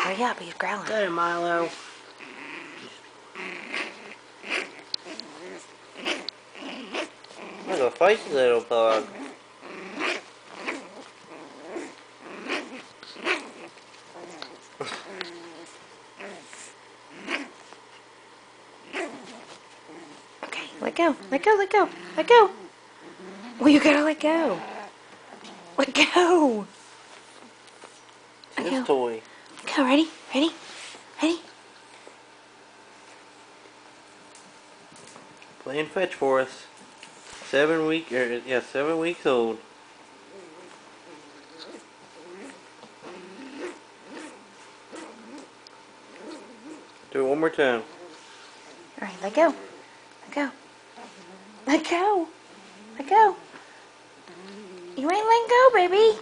Hurry up, he's growling. Got it, Milo. Look, a feisty little bug. Okay, let go, let go, let go, let go. Well, you gotta let go. Let go. It's his toy. Let go, ready, ready, ready. Playing fetch for us. 7 weeks old. Do it one more time. All right, let go, let go, let go, let go. You ain't letting go, baby.